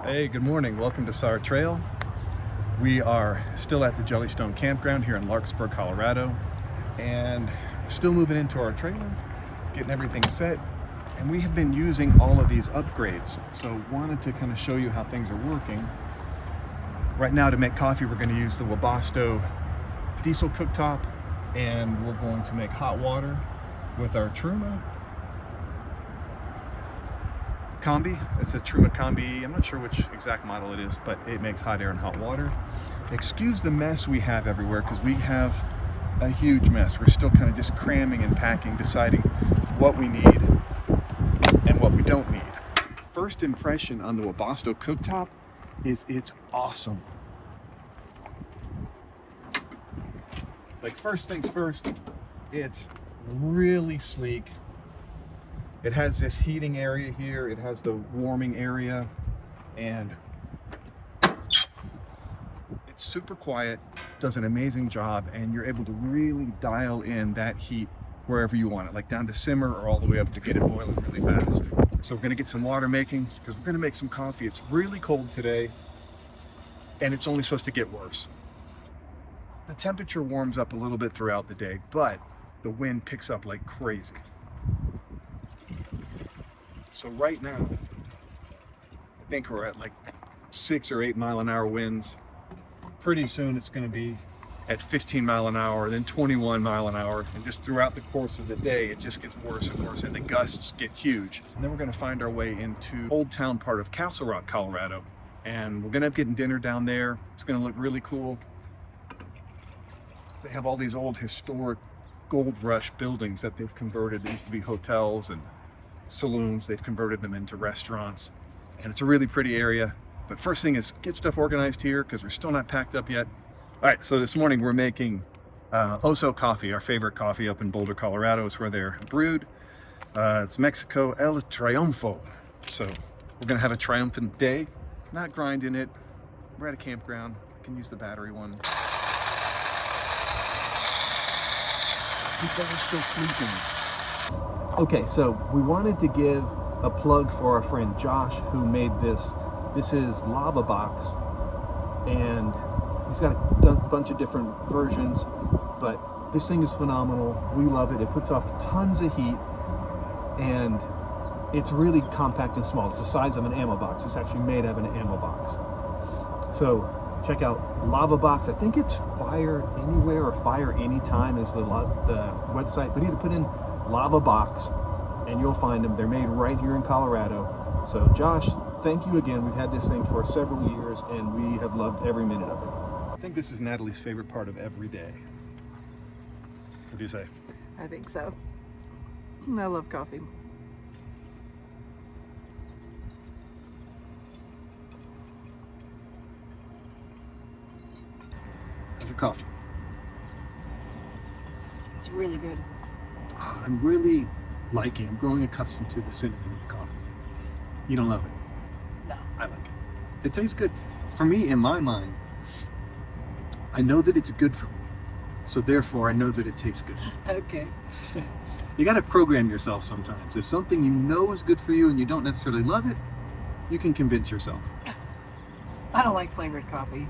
Hey, good morning. Welcome to Sar Trail. We are still at the Jellystone Campground here in Larkspur, Colorado, and still moving into our trailer, getting everything set. And we have been using all of these upgrades, so wanted to kind of show you how things are working. Right now, to make coffee, we're going to use the Webasto diesel cooktop, and we're going to make hot water with our Truma Combi. It's a Truma Combi. I'm not sure which exact model it is, but it makes hot air and hot water. Excuse the mess we have everywhere, because we have a huge mess. We're still kind of just cramming and packing, deciding what we need and what we don't need. First impression on the Webasto cooktop is it's awesome. Like, first things first, it's really sleek. It has this heating area here, it has the warming area, and it's super quiet, does an amazing job, and you're able to really dial in that heat wherever you want it, like down to simmer or all the way up to get it boiling really fast. So we're gonna get some water making, because we're gonna make some coffee. It's really cold today, and it's only supposed to get worse. The temperature warms up a little bit throughout the day, but the wind picks up like crazy. So right now, I think we're at like 6 or 8 mile an hour winds. Pretty soon it's going to be at 15 mile an hour, then 21 mile an hour. And just throughout the course of the day, it just gets worse and worse, and the gusts get huge. And then we're going to find our way into Old Town part of Castle Rock, Colorado. And we're going to end up getting dinner down there. It's going to look really cool. They have all these old historic gold rush buildings that they've converted. They used to be hotels and saloons. They've converted them into restaurants, and it's a really pretty area. But first thing is get stuff organized here, because we're still not packed up yet. All right, so this morning we're making Oso coffee, our favorite coffee up in Boulder, Colorado. It's where they're brewed. It's Mexico El Triunfo. So we're gonna have a triumphant day, not grinding it. We're at a campground. I can use the battery one. People are still sleeping. Okay, so we wanted to give a plug for our friend Josh, who made this. This is Lava Box, and he's got a bunch of different versions, but this thing is phenomenal. We love it. It puts off tons of heat, and it's really compact and small. It's the size of an ammo box. It's actually made out of an ammo box. So check out Lava Box. I think it's Fire Anywhere or Fire Anytime is the website, but either put in Lava Box and you'll find them. They're made right here in Colorado. So Josh, thank you again. We've had this thing for several years and we have loved every minute of it. I think this is Natalie's favorite part of every day. What do you say? I think so. I love coffee. How's your coffee? It's really good. I'm really liking, I'm growing accustomed to the cinnamon in the coffee. You don't love it? No. I like it. It tastes good. For me, in my mind, I know that it's good for me. So therefore, I know that it tastes good. Okay. You got to program yourself sometimes. If something you know is good for you and you don't necessarily love it, you can convince yourself. I don't like flavored coffee.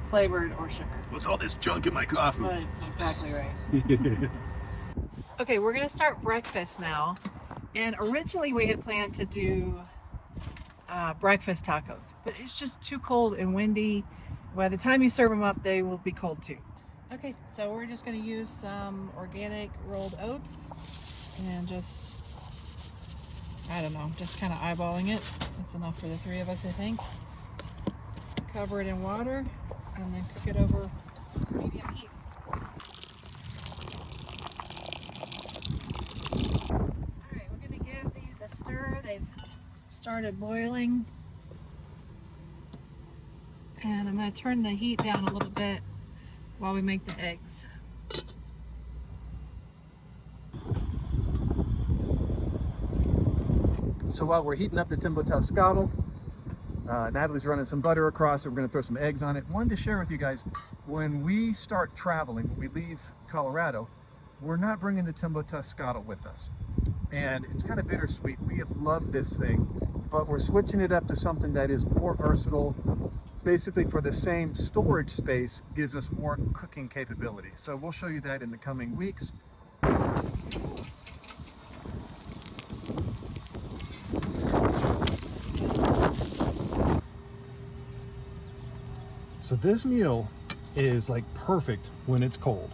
Flavored or sugar. What's all this junk in my coffee? That's exactly right. Okay, we're gonna start breakfast now. And originally we had planned to do breakfast tacos, but it's just too cold and windy. By the time you serve them up, they will be cold too. Okay, so we're just gonna use some organic rolled oats and just, I don't know, just kind of eyeballing it. That's enough for the three of us, I think. Cover it in water and then cook it over medium heat. Alright, we're going to give these a stir. They've started boiling. And I'm going to turn the heat down a little bit while we make the eggs. So while we're heating up the Timbo Toscado, Natalie's running some butter across it. We're going to throw some eggs on it. Wanted to share with you guys, when we start traveling, when we leave Colorado, we're not bringing the Timbo Toscado with us. And it's kind of bittersweet. We have loved this thing, but we're switching it up to something that is more versatile. Basically, for the same storage space, gives us more cooking capability. So we'll show you that in the coming weeks. So this meal is like perfect when it's cold.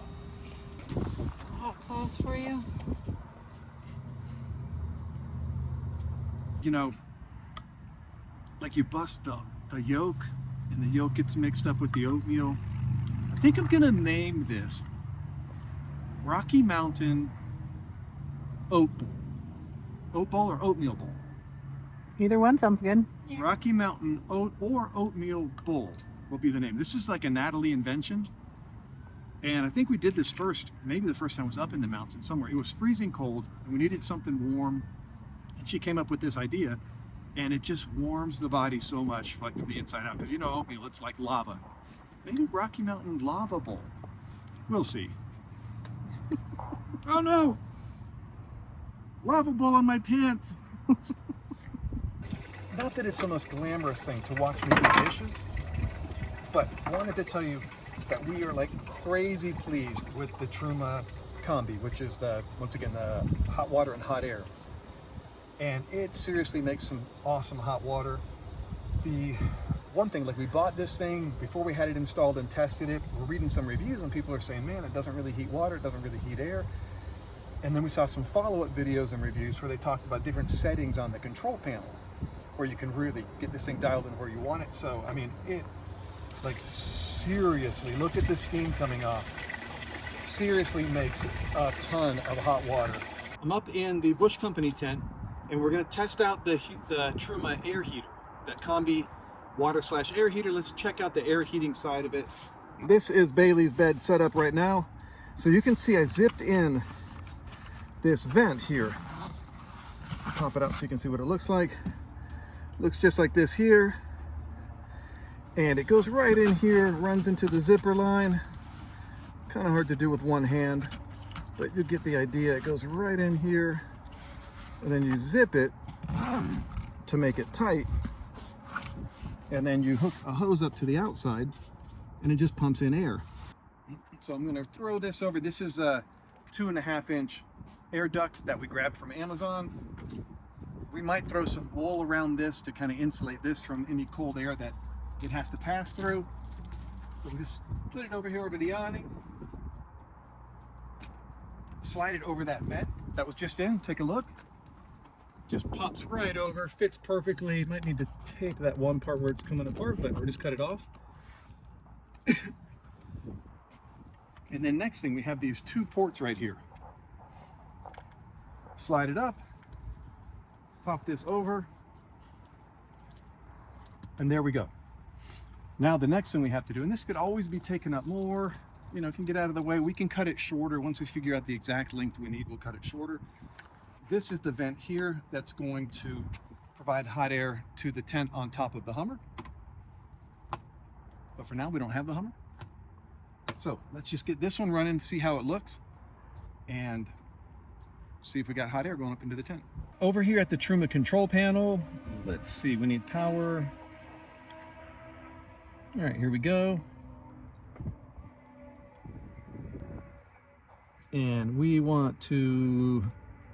Some hot sauce for you. You know, like you bust the yolk, and the yolk gets mixed up with the oatmeal. I think I'm gonna name this Rocky Mountain Oat Bowl. Oat Bowl or Oatmeal Bowl? Either one sounds good. Rocky Mountain Oat or Oatmeal Bowl will be the name. This is like a Natalie invention. And I think we did this first, maybe the first time was up in the mountains somewhere. It was freezing cold and we needed something warm. And she came up with this idea, and it just warms the body so much, like from the inside out. Because you know oatmeal, it's like lava. Maybe Rocky Mountain Lava Bowl. We'll see. Oh no! Lava bowl on my pants. Not that it's the most glamorous thing to watch me do dishes, but I wanted to tell you that we are like crazy pleased with the Truma Combi, which is once again the hot water and hot air. And it seriously makes some awesome hot water. The one thing, like we bought this thing before we had it installed and tested it. We're reading some reviews and people are saying, man, it doesn't really heat water, it doesn't really heat air. And then we saw some follow-up videos and reviews where they talked about different settings on the control panel where you can really get this thing dialed in where you want it. So, I mean, it, like seriously, look at the steam coming off. Seriously makes a ton of hot water. I'm up in the Bush Company tent, and we're gonna test out the Truma air heater, that Combi water/air heater. Let's check out the air heating side of it. This is Bailey's bed set up right now. So you can see I zipped in this vent here. Pop it out so you can see what it looks like. Looks just like this here. And it goes right in here, runs into the zipper line. Kind of hard to do with one hand, but you get the idea. It goes right in here, and then you zip it to make it tight, and then you hook a hose up to the outside, and it just pumps in air. So I'm gonna throw this over. This is a 2.5-inch air duct that we grabbed from Amazon. We might throw some wool around this to kind of insulate this from any cold air that it has to pass through. So we just put it over here over the awning. Slide it over that vent that was just in. Take a look. Just pops right over, fits perfectly. Might need to tape that one part where it's coming apart, but we'll just cut it off. And then next thing, we have these two ports right here. Slide it up, pop this over, and there we go. Now the next thing we have to do, and this could always be taken up more, you know, can get out of the way. We can cut it shorter. Once we figure out the exact length we need, we'll cut it shorter. This is the vent here that's going to provide hot air to the tent on top of the Hummer. But for now, we don't have the Hummer. So let's just get this one running, see how it looks, and see if we got hot air going up into the tent. Over here at the Truma control panel, let's see, we need power. All right, here we go. And we want to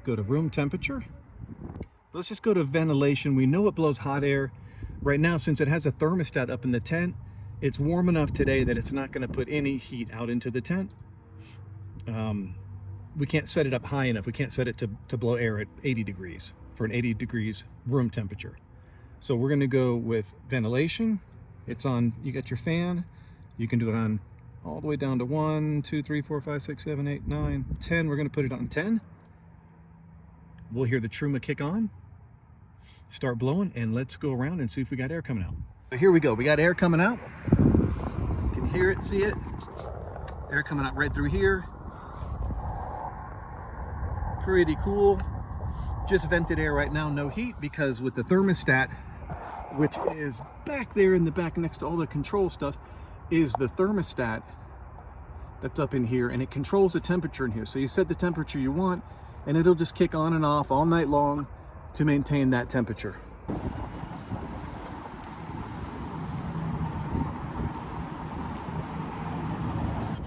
go to room temperature. Let's just go to ventilation. We know it blows hot air. Right now, since it has a thermostat up in the tent, it's warm enough today that it's not gonna put any heat out into the tent. We can't set it up high enough. We can't set it to blow air at 80 degrees for an 80 degrees room temperature. So we're gonna go with ventilation. It's on, you got your fan. You can do it on all the way down to 1, 2, 3, 4, 5, 6, 7, 8, 9, 10. We're gonna put it on 10. We'll hear the Truma kick on, start blowing, and let's go around and see if we got air coming out. So here we go, we got air coming out. You can hear it, see it. Air coming out right through here. Pretty cool. Just vented air right now, no heat, because with the thermostat, which is back there in the back next to all the control stuff, is the thermostat that's up in here, and it controls the temperature in here. So you set the temperature you want, and it'll just kick on and off all night long to maintain that temperature. The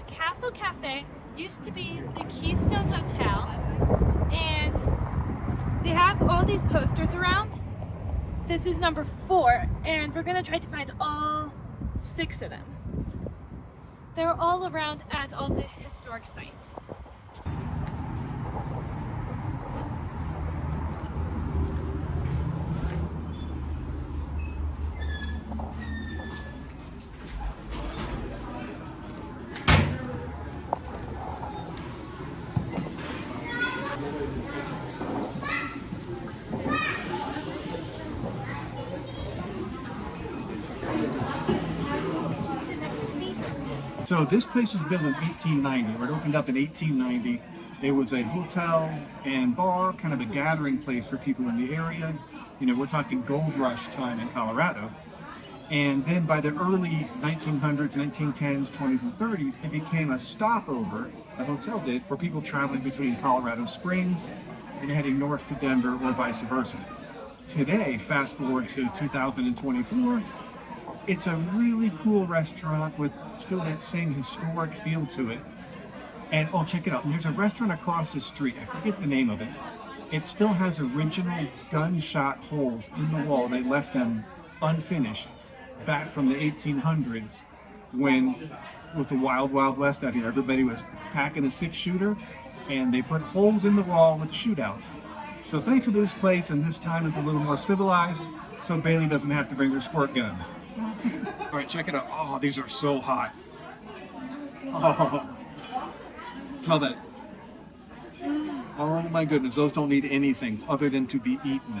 Castle Cafe used to be the Keystone Hotel, and they have all these posters around. This is number 4, and we're gonna try to find all 6 of them. They're all around at all the historic sites. So this place was built in 1890, or it opened up in 1890. It was a hotel and bar, kind of a gathering place for people in the area. You know, we're talking gold rush time in Colorado. And then by the early 1900s, 1910s, 20s, and 30s, it became a stopover, the hotel did, for people traveling between Colorado Springs and heading north to Denver or vice versa. Today, fast forward to 2024, it's a really cool restaurant with still that same historic feel to it. And oh, check it out. There's a restaurant across the street. I forget the name of it. It still has original gunshot holes in the wall. They left them unfinished back from the 1800s when it was the wild, wild west out here. Everybody was packing a 6-shooter, and they put holes in the wall with the shootouts. So thankfully this place and this time is a little more civilized, so Bailey doesn't have to bring her squirt gun. All right, check it out. Oh, these are so hot. Oh, smell that. Oh my goodness, those don't need anything other than to be eaten.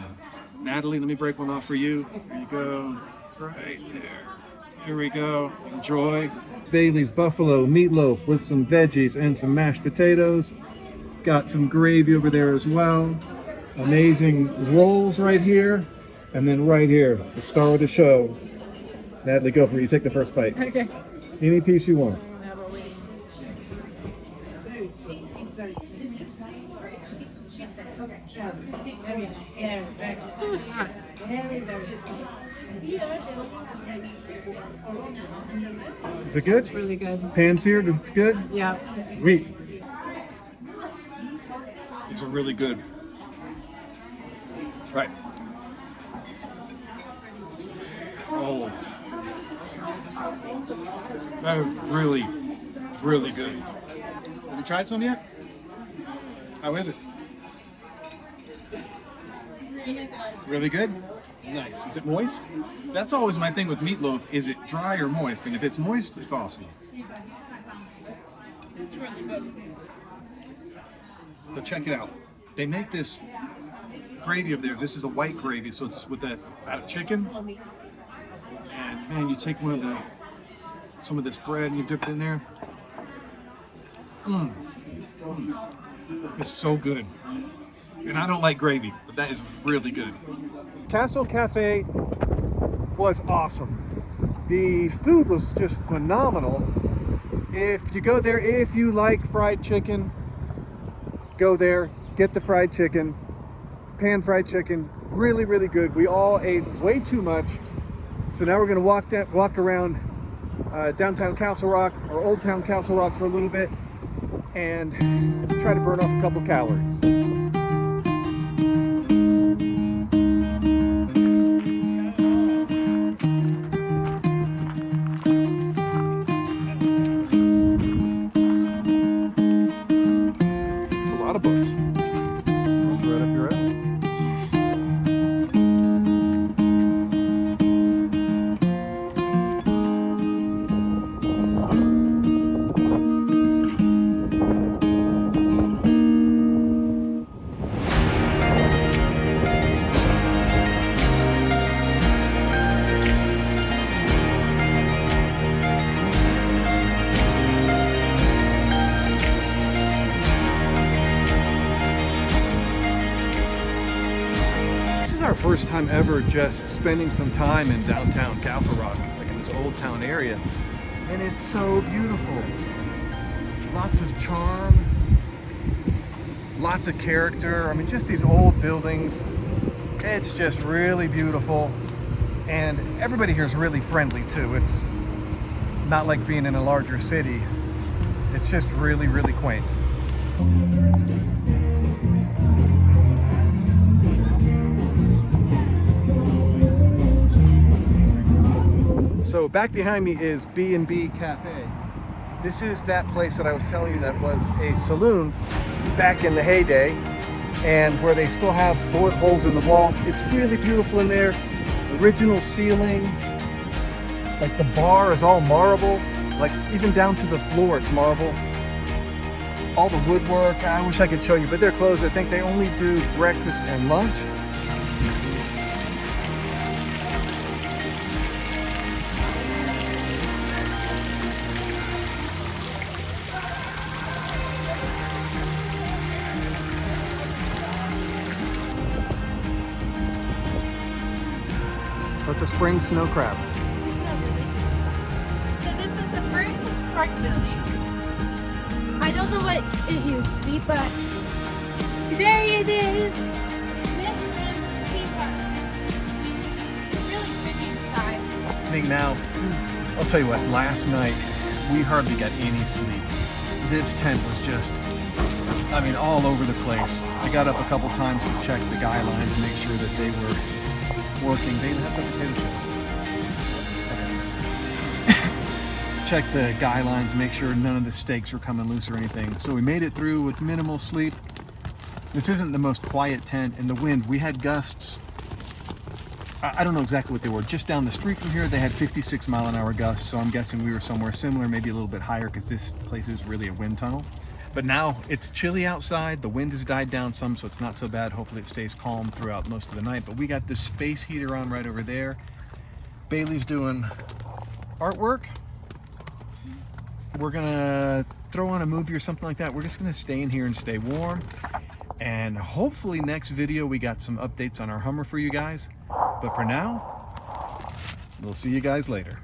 Natalie, let me break one off for you. There you go. Right there. Here we go. Enjoy. Bailey's buffalo meatloaf with some veggies and some mashed potatoes. Got some gravy over there as well. Amazing rolls right here. And then right here, the star of the show. Natalie, go for it. You take the first bite. Okay. Any piece you want. Oh, it's hot. Is it good? Really good. Pan seared, it's good? Yeah. Sweet. These are really good. Right. Oh. That is really, really good. Have you tried some yet? How is it? Really good? Nice. Is it moist? That's always my thing with meatloaf. Is it dry or moist? And if it's moist, it's awesome. It's really good. But check it out. They make this gravy of theirs. This is a white gravy, so it's with that out of chicken. And man, you take some of this bread and you dip it in there. It's so good. And I don't like gravy, but that is really good. Castle Cafe was awesome. The food was just phenomenal. If you go there, if you like fried chicken, go there, get the fried chicken, pan fried chicken, really, really good. We all ate way too much. So now we're gonna walk around downtown Castle Rock or Old Town Castle Rock for a little bit and try to burn off a couple calories. A lot of books. Sounds right up your alley. Our first time ever just spending some time in downtown Castle Rock, like in this old town area, and it's so beautiful. Lots of charm, lots of character. I mean, just these old buildings, It's just really beautiful, and everybody here is really friendly too. It's not like being in a larger city. It's just really, really quaint. So back behind me is B&B Cafe. This is that place that I was telling you that was a saloon back in the heyday, and where they still have bullet holes in the walls. It's really beautiful in there. Original ceiling. Like the bar is all marble. Like even down to the floor it's marble. All the woodwork, I wish I could show you, but they're closed. I think they only do breakfast and lunch. So it's a spring snow crab. So this is the first historic building. I don't know what it used to be, but today it is. This is Tea Park. It's really pretty inside. I think now, I'll tell you what, last night we hardly got any sleep. This tent was just, I mean, all over the place. I got up a couple times to check the guy lines, make sure that they were working. They even have some potato chips. Check the guy lines, make sure none of the stakes were coming loose or anything. So we made it through with minimal sleep. This isn't the most quiet tent, and the wind, we had gusts. I don't know exactly what they were. Just down the street from here, they had 56-mile-an-hour gusts, so I'm guessing we were somewhere similar, maybe a little bit higher, because this place is really a wind tunnel. But now it's chilly outside. The wind has died down some, so it's not so bad. Hopefully it stays calm throughout most of the night. But we got this space heater on right over there. Bailey's doing artwork. We're gonna throw on a movie or something like that. We're just gonna stay in here and stay warm. And hopefully next video we got some updates on our Hummer for you guys. But for now, we'll see you guys later.